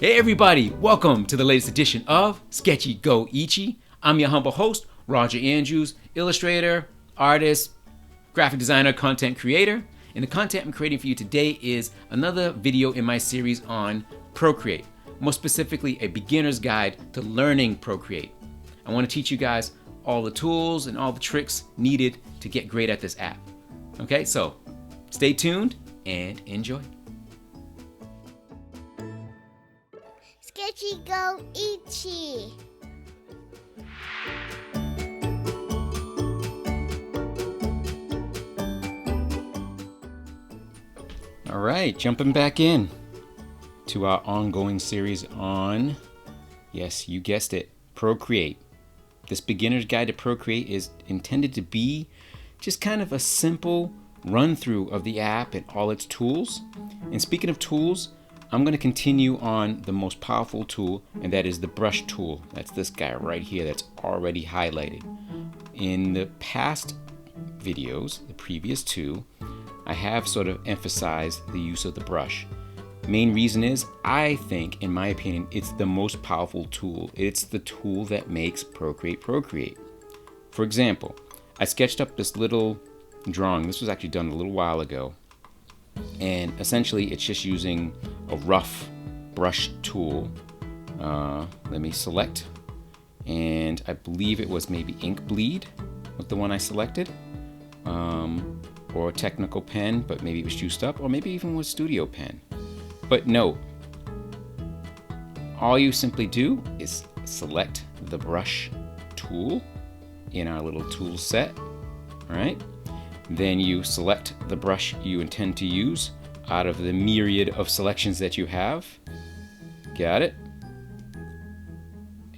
Hey everybody, welcome to the latest edition of Sketchy Go Ichie. I'm your humble host, Roger Andrews, illustrator, artist, graphic designer, content creator. And the content I'm creating for you today is another video in my series on Procreate. More specifically, a beginner's guide to learning Procreate. I want to teach you guys all the tools and all the tricks needed to get great at this app. Okay, so stay tuned and enjoy. Sketchy Go Ichie. All right, jumping back in to our ongoing series on, yes, you guessed it, Procreate. This beginner's guide to Procreate is intended to be just kind of a simple run through of the app and all its tools. And speaking of tools, I'm going to continue on the most powerful tool, and that is the brush tool. That's this guy right here that's already highlighted. In the past videos, the previous two, I have sort of emphasized the use of the brush. Main reason is, I think, in my opinion, it's the most powerful tool. It's the tool that makes Procreate Procreate. For example, I sketched up this little drawing. This was actually done a little while ago. And essentially, it's just using a rough brush tool. Let me select. And I believe it was maybe Ink Bleed was the one I selected. Or a technical pen, but maybe it was juiced up, or maybe even was Studio Pen. But no, all you simply do is select the brush tool in our little tool set, right? Then you select the brush you intend to use out of the myriad of selections that you have. Got it?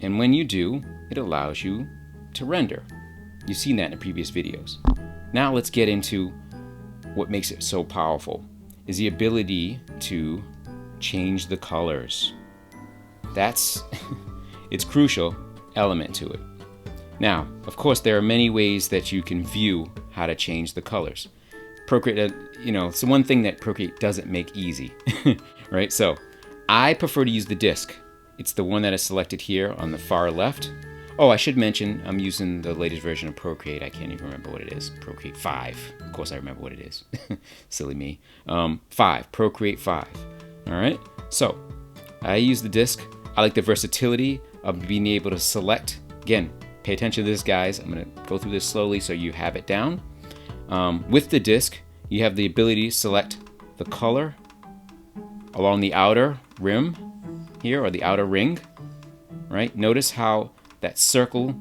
And when you do, it allows you to render. You've seen that in the previous videos. Now let's get into what makes it so powerful, is the ability to change the colors. That's its crucial element to it. Now, of course, there are many ways that you can view how to change the colors. Procreate, it's the one thing that Procreate doesn't make easy, right? So I prefer to use the disc. It's the one that is selected here on the far left. Oh, I should mention, I'm using the latest version of Procreate. I can't even remember what it is. Procreate 5. Of course I remember what it is. Silly me. 5. Procreate 5. All right? So, I use the disc. I like the versatility of being able to select. Again, pay attention to this, guys. I'm going to go through this slowly so you have it down. With the disc, you have the ability to select the color along the outer rim here, or the outer ring. Right? Notice how that circle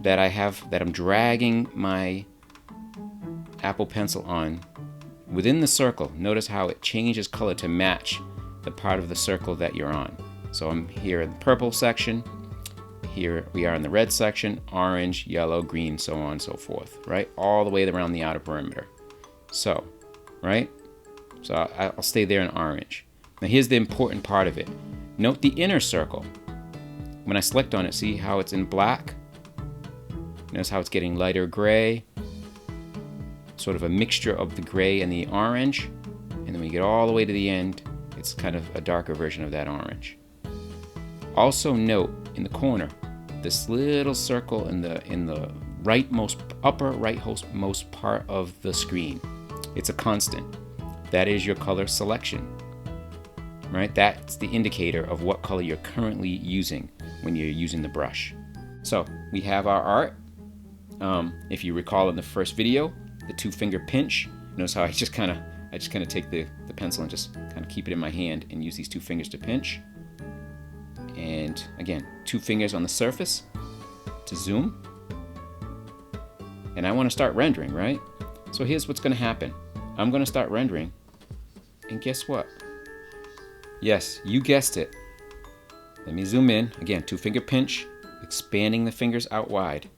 that I have, that I'm dragging my Apple Pencil on, within the circle, notice how it changes color to match the part of the circle that you're on. So I'm here in the purple section, here we are in the red section, orange, yellow, green, so on and so forth, right? All the way around the outer perimeter. So, right? So I'll stay there in orange. Now here's the important part of it. Note the inner circle. When I select on it, see how it's in black? Notice how it's getting lighter gray. Sort of a mixture of the gray and the orange. And then when you get all the way to the end, it's kind of a darker version of that orange. Also note in the corner, this little circle in the upper rightmost part of the screen. It's a constant. That is your color selection. Right? That's the indicator of what color you're currently using when you're using the brush. So we have our art. If you recall in the first video, the 2-finger pinch. Notice how I just kind of take the pencil and just kind of keep it in my hand and use these 2 fingers to pinch. And again, 2 fingers on the surface to zoom. And I want to start rendering, right? So here's what's going to happen. I'm going to start rendering, and guess what? Yes, you guessed it. Let me zoom in. Again, 2-finger pinch, expanding the fingers out wide.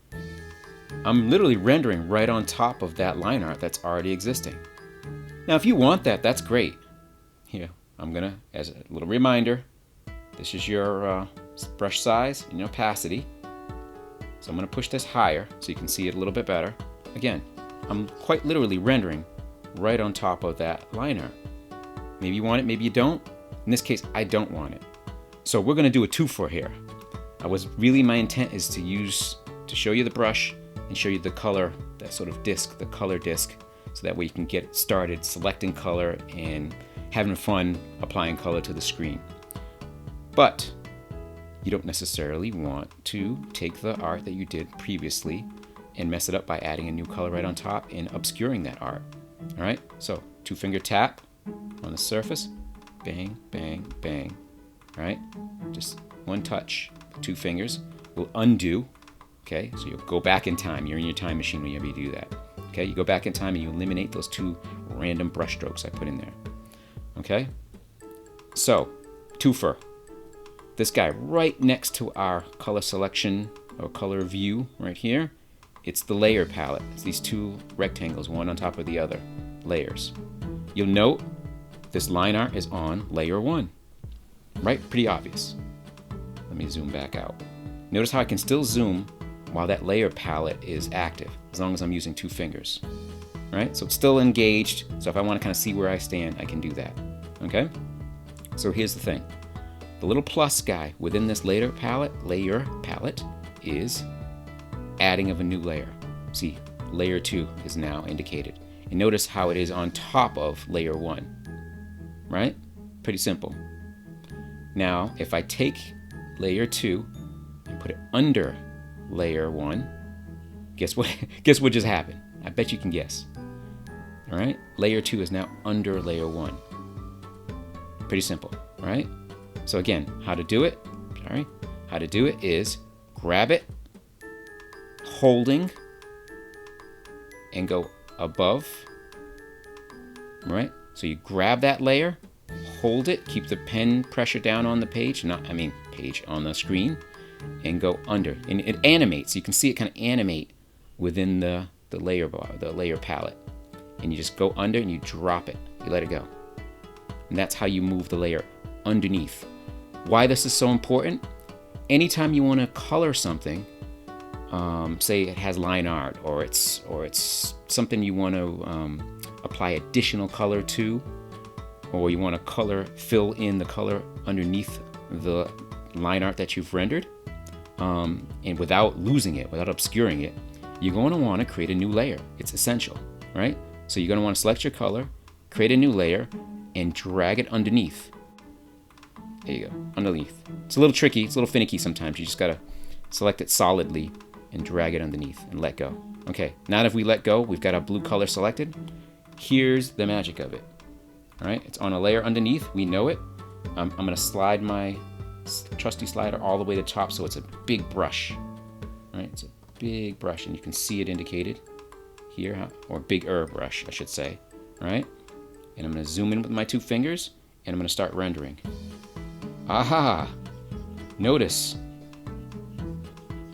I'm literally rendering right on top of that line art that's already existing. Now, if you want that, that's great. Here, I'm gonna, as a little reminder, this is your brush size and opacity. So I'm gonna push this higher so you can see it a little bit better. Again, I'm quite literally rendering right on top of that line art. Maybe you want it, maybe you don't. In this case, I don't want it. So we're gonna do a two-for here. My intent is to show you the brush and show you the color, that sort of disc, the color disc, so that way you can get started selecting color and having fun applying color to the screen. But you don't necessarily want to take the art that you did previously and mess it up by adding a new color right on top and obscuring that art. All right, so 2-finger tap on the surface, bang, bang, bang. All right, just one touch, 2 fingers. We'll undo, okay? So you'll go back in time. You're in your time machine whenever you do that. Okay, you go back in time and you eliminate those 2 random brush strokes I put in there. Okay, so twofer. This guy right next to our color selection or color view right here, it's the layer palette. It's these 2 rectangles, one on top of the other, layers. You'll note this line art is on layer 1, right? Pretty obvious. Let me zoom back out. Notice how I can still zoom while that layer palette is active, as long as I'm using 2 fingers. All right, so it's still engaged. So if I want to kind of see where I stand, I can do that. Okay, so here's the thing. The little plus guy within this layer palette is adding of a new layer. See, layer 2 is now indicated. And notice how it is on top of layer 1, right? Pretty simple. Now, if I take layer 2 and put it under layer 1, guess what? Guess what just happened? I bet you can guess. All right, layer 2 is now under layer 1. Pretty simple, right? So again, how to do it? How to do it is grab it, holding, and go above. Right? So you grab that layer, hold it, keep the pen pressure down on the page, page on the screen, and go under. And it animates. You can see it kind of animate within the layer bar, the layer palette. And you just go under and you drop it. You let it go. And that's how you move the layer underneath. Why this is so important? Anytime you want to color something, say it has line art or it's something you want to apply additional color to, or you want to fill in the color underneath the line art that you've rendered, and without losing it, without obscuring it, you're going to want to create a new layer. It's essential, right? So you're going to want to select your color, create a new layer, and drag it underneath. There you go, underneath. It's a little tricky, it's a little finicky sometimes. You just gotta select it solidly and drag it underneath and let go. Okay, now that we let go, we've got our blue color selected. Here's the magic of it. All right, it's on a layer underneath, we know it. I'm gonna slide my trusty slider all the way to the top so it's a big brush. All right, it's a big brush and you can see it indicated here, or bigger brush, I should say. All right, and I'm gonna zoom in with my 2 fingers and I'm gonna start rendering. Aha! Notice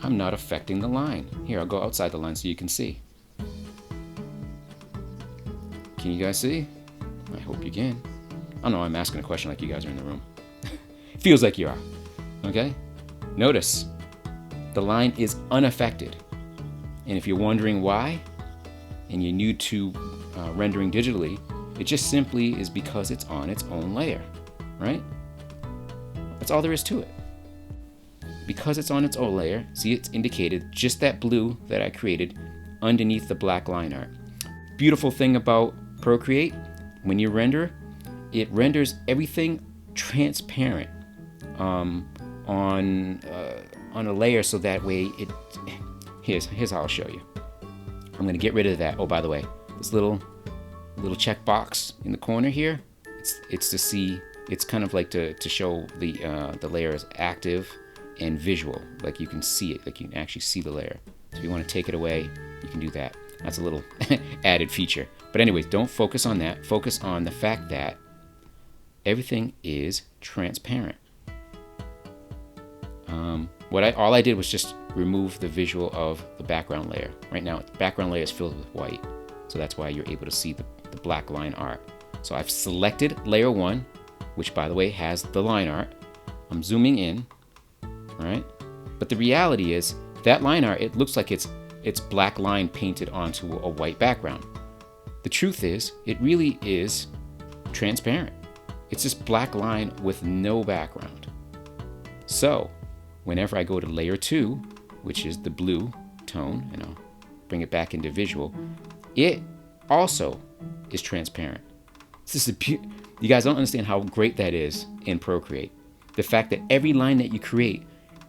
I'm not affecting the line. Here, I'll go outside the line so you can see. Can you guys see? I hope you can. I don't know, I'm asking a question like you guys are in the room. Feels like you are. Okay? Notice the line is unaffected. And if you're wondering why, and you're new to rendering digitally, it just simply is because it's on its own layer, right? That's all there is to it. Because it's on its own layer, see, it's indicated just that blue that I created underneath the black line art. Beautiful thing about Procreate, when you render, it renders everything transparent on a layer, so that way it. Here's how I'll show you. I'm gonna get rid of that. Oh, by the way, this little check box in the corner here, it's to see. It's kind of like to show the layer is active and visual, like you can see it, like you can actually see the layer. So if you want to take it away, you can do that. That's a little added feature. But anyways, don't focus on that. Focus on the fact that everything is transparent. All I did was just remove the visual of the background layer. Right now, the background layer is filled with white, so that's why you're able to see the black line art. So I've selected layer 1, which by the way has the line art. I'm zooming in, right? But the reality is that line art, it looks like it's black line painted onto a white background. The truth is, it really is transparent. It's just black line with no background. So whenever I go to layer 2, which is the blue tone, and I'll bring it back into visual, it also is transparent. This is you guys don't understand how great that is in Procreate. The fact that every line that you create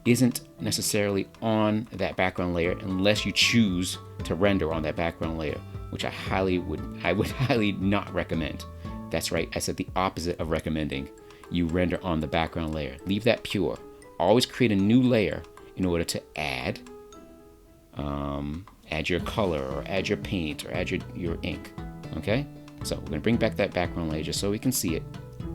isn't necessarily on that background layer unless you choose to render on that background layer, which I would highly not recommend. That's right, I said the opposite of recommending. You render on the background layer. Leave that pure. Always create a new layer in order to add your color, or add your paint, or add your ink. Okay? So we're gonna bring back that background layer just so we can see it.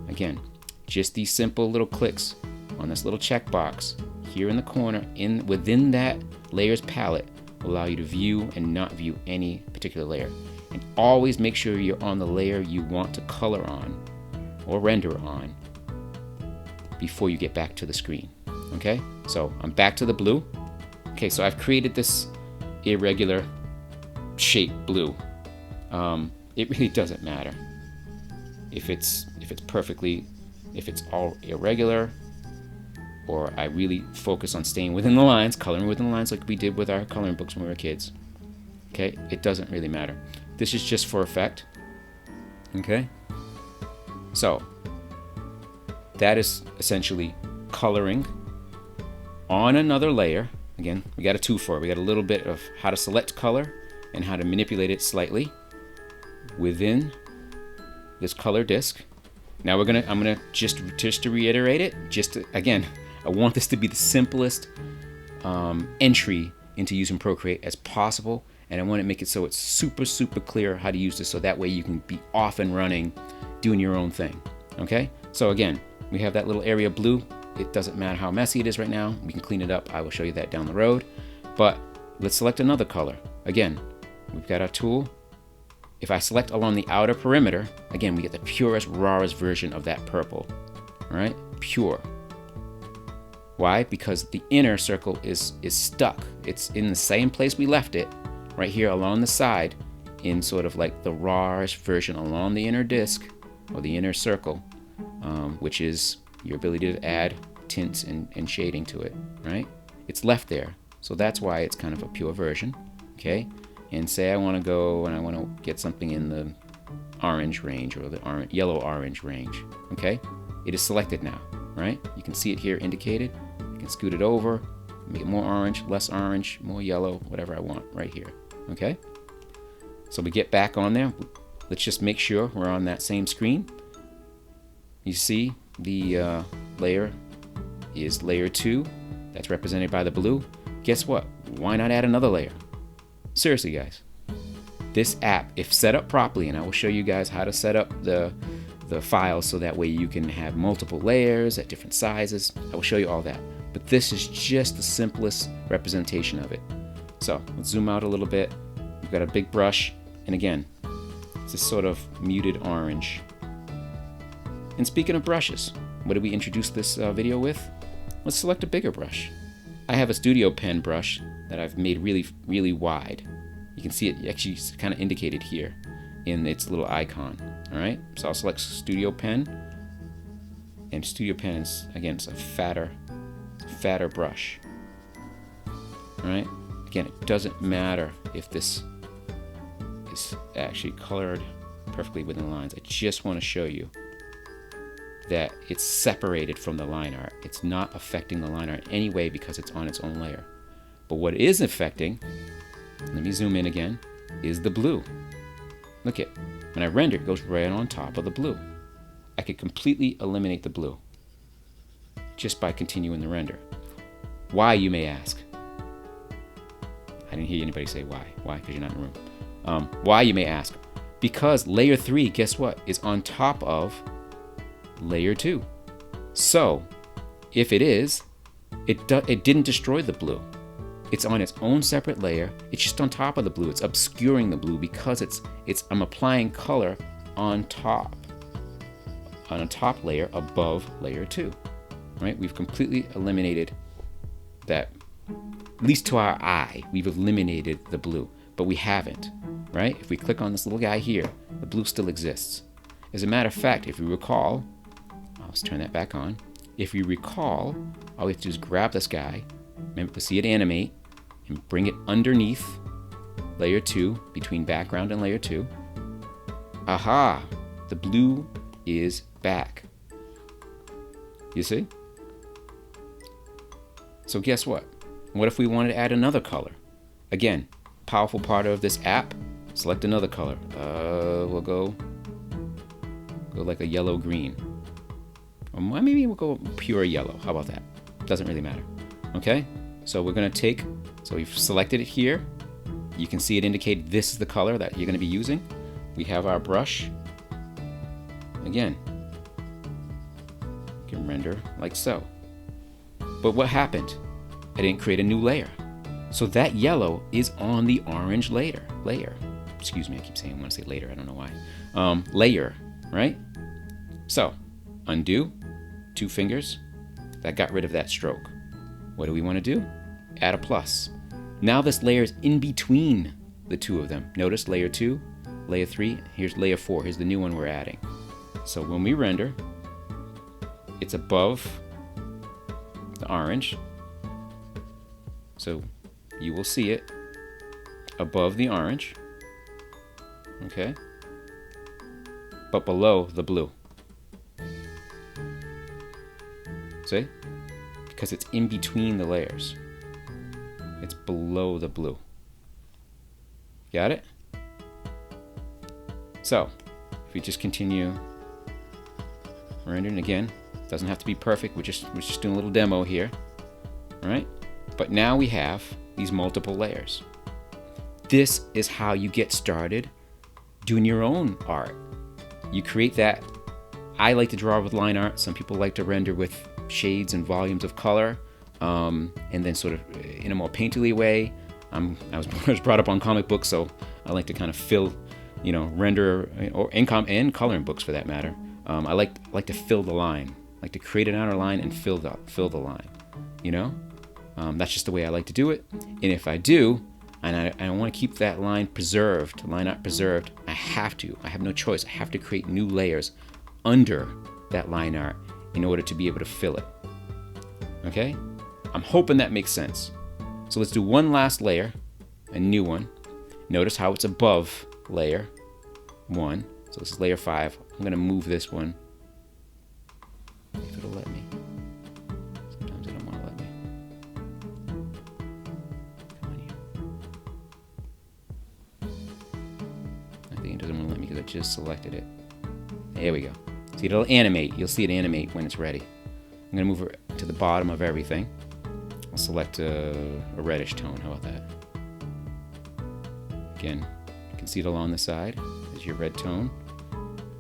Again, just these simple little clicks on this little checkbox here in the corner within that layers palette will allow you to view and not view any particular layer. And always make sure you're on the layer you want to color on or render on before you get back to the screen. Okay, so I'm back to the blue. Okay, so I've created this irregular shape blue. It really doesn't matter if it's all irregular, or I really focus on staying within the lines, coloring within the lines like we did with our coloring books when we were kids. Okay, it doesn't really matter. This is just for effect. Okay, so that is essentially coloring on another layer. Again, we got a 2 for it. We got a little bit of how to select color and how to manipulate it slightly within this color disc. Now I'm gonna just to reiterate it. Again, I want this to be the simplest entry into using Procreate as possible, and I want to make it so it's super clear how to use this, so that way you can be off and running, doing your own thing. Okay. So again, we have that little area of blue. It doesn't matter how messy it is right now. We can clean it up. I will show you that down the road. But let's select another color. Again, we've got our tool. If I select along the outer perimeter, again, we get the purest, rawest version of that purple. All right, pure. Why? Because the inner circle is stuck. It's in the same place we left it, right here along the side, in sort of like the rawest version along the inner disc, or the inner circle, which is your ability to add tints and shading to it, right? It's left there. So that's why it's kind of a pure version, okay? And say I want to go and I want to get something in the orange range, or the yellow-orange range, okay? It is selected now, right? You can see it here indicated. I can scoot it over, make it more orange, less orange, more yellow, whatever I want right here, okay? So we get back on there. Let's just make sure we're on that same screen. You see the layer is layer 2. That's represented by the blue. Guess what? Why not add another layer? Seriously, guys. This app, if set up properly, and I will show you guys how to set up the files so that way you can have multiple layers at different sizes. I will show you all that. But this is just the simplest representation of it. So let's zoom out a little bit. We've got a big brush, and again, it's this sort of muted orange. And speaking of brushes, what did we introduce this video with? Let's select a bigger brush. I have a studio pen brush that I've made really wide. You can see it actually kind of indicated here in its little icon. All right, so I'll select studio pen, and studio pen is, again, it's a fatter brush. All right, again, it doesn't matter if this is actually colored perfectly within the lines. I just want to show you that it's separated from the line art. It's not affecting the line art in any way because it's on its own layer. But what is affecting, let me zoom in again, is the blue. Look at, when I render, it goes right on top of the blue. I could completely eliminate the blue just by continuing the render. Why, you may ask? I didn't hear anybody say why. Why? Because you're not in the room. Why, you may ask? Because layer 3, guess what, is on top of layer 2. So if it is, it didn't destroy the blue. It's on its own separate layer. It's just on top of the blue. It's obscuring the blue because I'm applying color on top, on a top layer above layer 2. Right? We've completely eliminated that. At least to our eye, we've eliminated the blue, but we haven't. Right? If we click on this little guy here, the blue still exists. As a matter of fact, if we recall, let's turn that back on. If you recall, all we have to do is grab this guy, remember, see it animate, and bring it underneath layer 2, between background and layer 2. Aha! The blue is back. You see? So guess what? What if we wanted to add another color? Again, powerful part of this app, select another color. We'll go like a yellow-green. Or maybe we'll go pure yellow. How about that? Doesn't really matter. Okay? So we're gonna take, so we've selected it here. You can see it indicate this is the color that you're gonna be using. We have our brush. Again, you can render like so. But what happened? I didn't create a new layer. So that yellow is on the orange layer. Excuse me, I keep saying I want to say later, I don't know why. Layer, right? So, undo, 2 fingers. That got rid of that stroke. What do we want to do? Add a plus. Now this layer is in between the two of them. Notice layer 2, layer 3, here's layer 4. Here's the new one we're adding. So when we render, it's above the orange. So you will see it above the orange, okay, but below the blue. See? Because it's in between the layers. It's below the blue. Got it? So, if we just continue rendering again, doesn't have to be perfect. We're just doing a little demo here, all right? But now we have these multiple layers. This is how you get started doing your own art. You create that. I like to draw with line art. Some people like to render with shades and volumes of color, and then sort of in a more painterly way. I was brought up on comic books, so I like to kind of fill, render, or and coloring books for that matter. I like to fill the line, like to create an outer line and fill the line. That's just the way I like to do it. And if I do, and I want to keep that line preserved, line art preserved, I have no choice. I have to create new layers under that line art in order to be able to fill it. Okay? I'm hoping that makes sense. So let's do one last layer, a new one. Notice how it's above layer 1. So this is layer 5. I'm going to move this one. If it'll let me. Sometimes it don't want to let me. Come on here. I think it doesn't want to let me because I just selected it. There we go. See, it'll animate. You'll see it animate when it's ready. I'm going to move it to the bottom of everything. I'll select a reddish tone. How about that? Again, you can see it along the side. There's your red tone.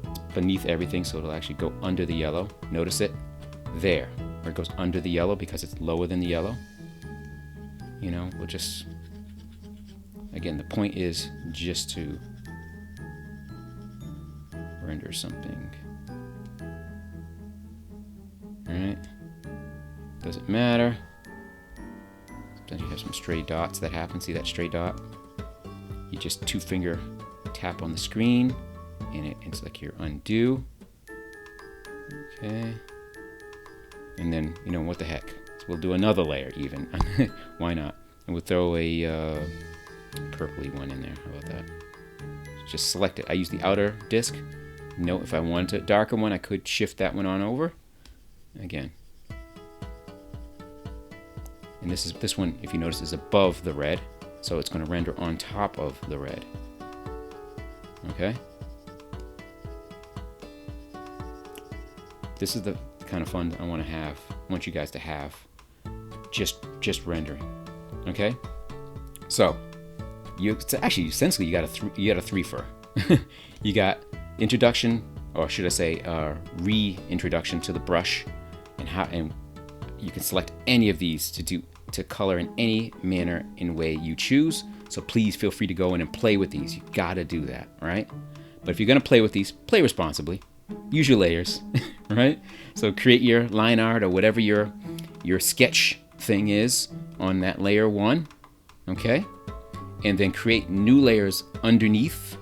It's beneath everything, so it'll actually go under the yellow. Notice it there, where it goes under the yellow because it's lower than the yellow. We'll just, again, the point is just to render something. Alright, doesn't matter. Sometimes you have some stray dots that happen. See that stray dot? You just 2-finger tap on the screen and it's like your undo. Okay. And then, what the heck? So we'll do another layer even. Why not? And we'll throw a purpley one in there. How about that? Just select it. I use the outer disk. Note if I wanted a darker one, I could shift that one on over. Again. And this one, if you notice, is above the red. So it's going to render on top of the red. Okay? This is the kind of fun I want you guys to have. Just rendering. Okay? So, essentially you got a threefer. You got introduction, or should I say reintroduction to the brush, and you can select any of these to color in any manner and way you choose. So please feel free to go in and play with these. You gotta do that, all right? But if you're gonna play with these, play responsibly. Use your layers, right? So create your line art or whatever your sketch thing is on that layer 1, okay? And then create new layers underneath,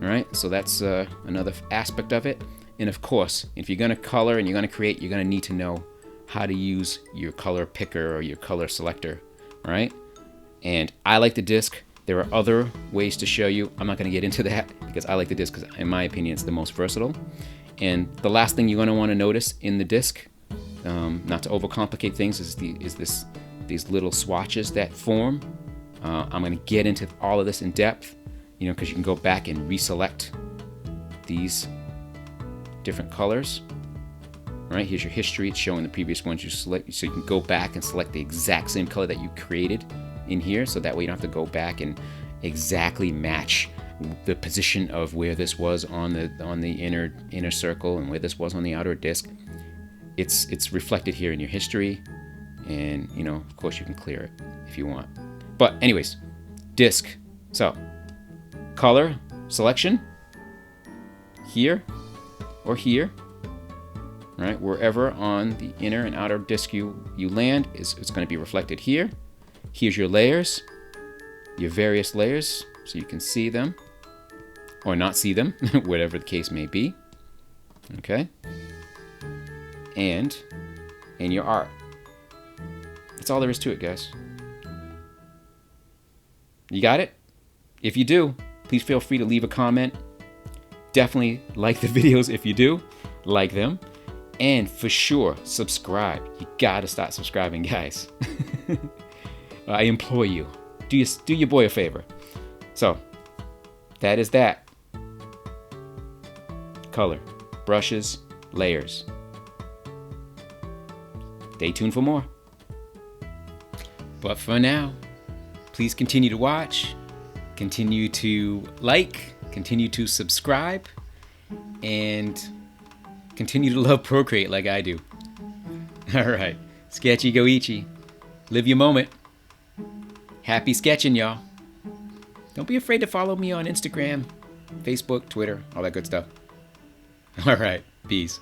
all right? So that's another aspect of it. And of course, if you're going to color and you're going to create, you're going to need to know how to use your color picker or your color selector, all right? And I like the disc. There are other ways to show you. I'm not going to get into that because I like the disc because in my opinion it's the most versatile. And the last thing you're going to want to notice in the disc, not to overcomplicate things, is these little swatches that form. I'm going to get into all of this in depth, because you can go back and reselect these different colors. All right, here's your history. It's showing the previous ones you select, so you can go back and select the exact same color that you created in here, so that way you don't have to go back and exactly match the position of where this was on the inner circle and where this was on the outer disc. It's reflected here in your history, and of course you can clear it if you want. But anyways, disc. So color selection here or here. Right, wherever on the inner and outer disc you land, it's going to be reflected here. Here's your layers, your various layers, so you can see them or not see them, whatever the case may be. Okay, and in your art. That's all there is to it, guys. You got it? If you do, please feel free to leave a comment. Definitely like the videos if you do like them. And for sure, subscribe. You gotta start subscribing, guys. I implore you. Do your boy a favor. So, that is that. Color, brushes, layers. Stay tuned for more. But for now, please continue to watch, continue to like, continue to subscribe, and continue to love Procreate like I do. Alright, sketchy go ichie. Live your moment. Happy sketching, y'all. Don't be afraid to follow me on Instagram, Facebook, Twitter, all that good stuff. Alright, peace.